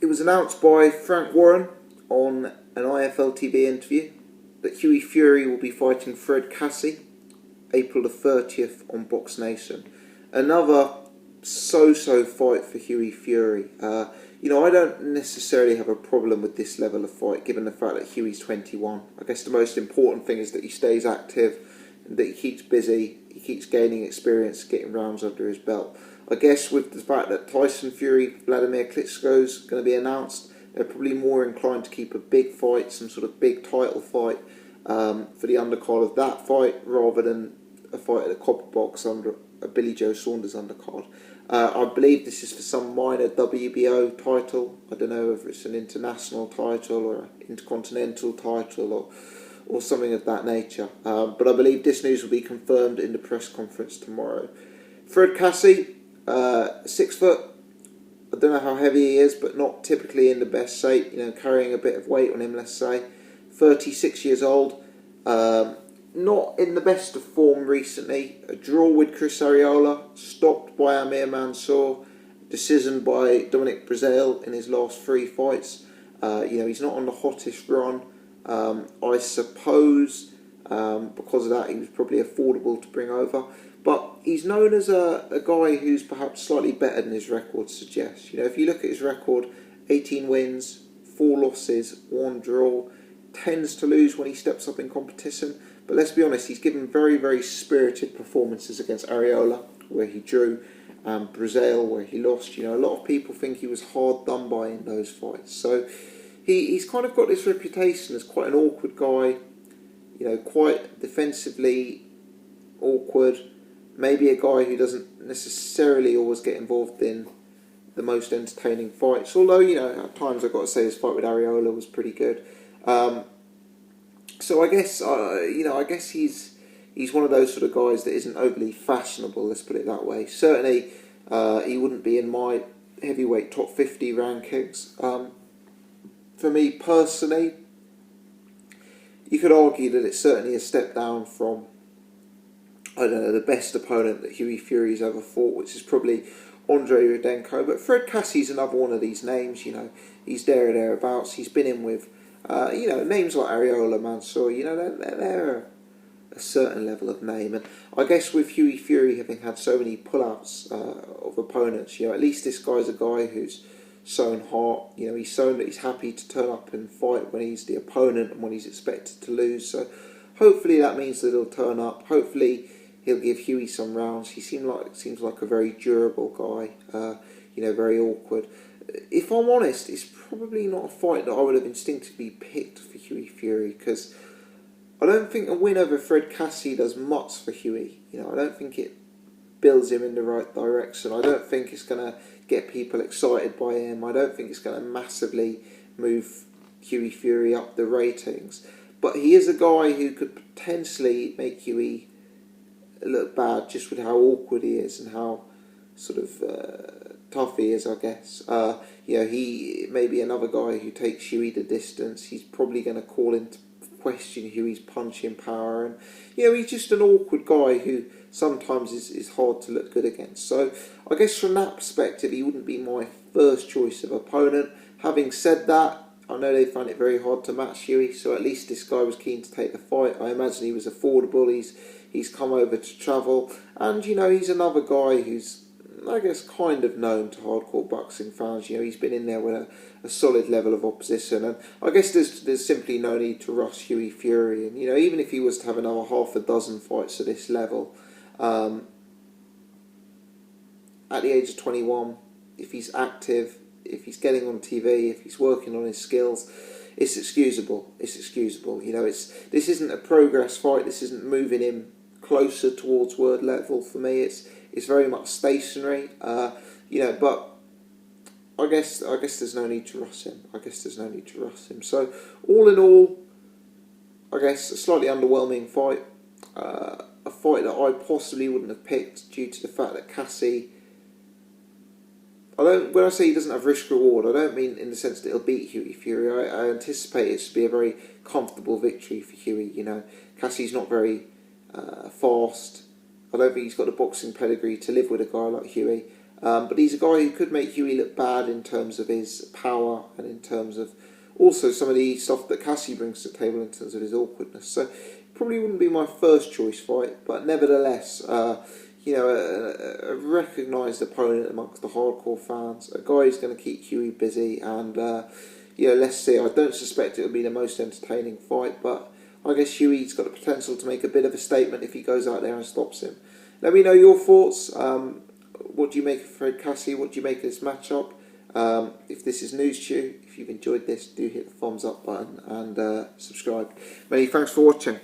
It was announced by Frank Warren on an IFL TV interview that Hughie Fury will be fighting Fred Kassi April the 30th on Box Nation. Another so-so fight for Hughie Fury. I don't necessarily have a problem with this level of fight, given the fact that Hughie's 21. I guess the most important thing is that he stays active, and that he keeps busy, he keeps gaining experience, getting rounds under his belt. I guess with the fact that Tyson Fury, Vladimir Klitschko's going to be announced, they're probably more inclined to keep a big fight, some sort of big title fight, for the undercard of that fight, rather than a fight at the Copper Box under a Billy Joe Saunders undercard. I believe this is for some minor WBO title. I don't know if it's an international title or an intercontinental title or something of that nature. But I believe this news will be confirmed in the press conference tomorrow. Fred Kassi, 6 foot. I don't know how heavy he is, but not typically in the best shape. Carrying a bit of weight on him, let's say. 36 years old. Not in the best of form recently. A draw with Chris Arreola, stopped by Amir Mansour, decision by Dominic Breazeale in his last 3 fights. He's not on the hottest run. I suppose because of that he was probably affordable to bring over. But he's known as a guy who's perhaps slightly better than his record suggests. If you look at his record, 18 wins, 4 losses, 1 draw, tends to lose when he steps up in competition. But let's be honest, he's given very, very spirited performances against Arreola, where he drew, and Breazeale, where he lost. A lot of people think he was hard done by in those fights. So he's kind of got this reputation as quite an awkward guy, quite defensively awkward, maybe a guy who doesn't necessarily always get involved in the most entertaining fights. Although, at times I've got to say his fight with Arreola was pretty good. So I guess he's one of those sort of guys that isn't overly fashionable, let's put it that way. Certainly, he wouldn't be in my heavyweight top 50 rankings. For me personally, you could argue that it's certainly a step down from, the best opponent that Hughie Fury's ever fought, which is probably Andre Rudenko. But Fred Kassi's another one of these names. He's there or thereabouts. He's been in with names like Arreola, Mansour, they're a certain level of name. And I guess with Hughie Fury having had so many pullouts of opponents, at least this guy's a guy who's shown heart. He's shown that he's happy to turn up and fight when he's the opponent and when he's expected to lose. So hopefully that means that he'll turn up. Hopefully he'll give Hughie some rounds. He seems like a very durable guy, very awkward. If I'm honest, it's probably not a fight that I would have instinctively picked for Hughie Fury, because I don't think a win over Fred Kassi does much for Hughie. I don't think it builds him in the right direction. I don't think it's going to get people excited by him. I don't think it's going to massively move Hughie Fury up the ratings. But he is a guy who could potentially make Hughie look bad just with how awkward he is and how sort of tough he is, I guess. He may be another guy who takes Hughie the distance. He's probably going to call into question Hughie's punching power, and he's just an awkward guy who sometimes is hard to look good against. So I guess from that perspective, he wouldn't be my first choice of opponent. Having said that, I know they found it very hard to match Hughie, so at least this guy was keen to take the fight. I imagine he was affordable. He's come over to travel, and he's another guy who's, I guess, kind of known to hardcore boxing fans. He's been in there with a solid level of opposition, and I guess there's simply no need to rush Hughie Fury. And even if he was to have another half a dozen fights at this level, at the age of 21, if he's active, if he's getting on TV, if he's working on his skills, it's excusable. It's excusable. This isn't a progress fight. This isn't moving him closer towards world level for me. It's very much stationary. But I guess there's no need to rush him. So all in all, I guess a slightly underwhelming fight. A fight that I possibly wouldn't have picked due to the fact that Kassi, when I say he doesn't have risk reward, I don't mean in the sense that he'll beat Hughie Fury. I anticipate it to be a very comfortable victory for Hughie. Kassi's not very fast. I don't think he's got the boxing pedigree to live with a guy like Hughie. But he's a guy who could make Hughie look bad in terms of his power and in terms of also some of the stuff that Kassi brings to the table in terms of his awkwardness. So probably wouldn't be my first choice fight, but nevertheless, a recognised opponent amongst the hardcore fans, a guy who's going to keep Hughie busy, and let's see. I don't suspect it will be the most entertaining fight, but I guess Hughie's got the potential to make a bit of a statement if he goes out there and stops him. Let me know your thoughts. What do you make of Fred Kassi? What do you make of this matchup? If this is news to you, if you've enjoyed this, do hit the thumbs up button and subscribe. Many thanks for watching.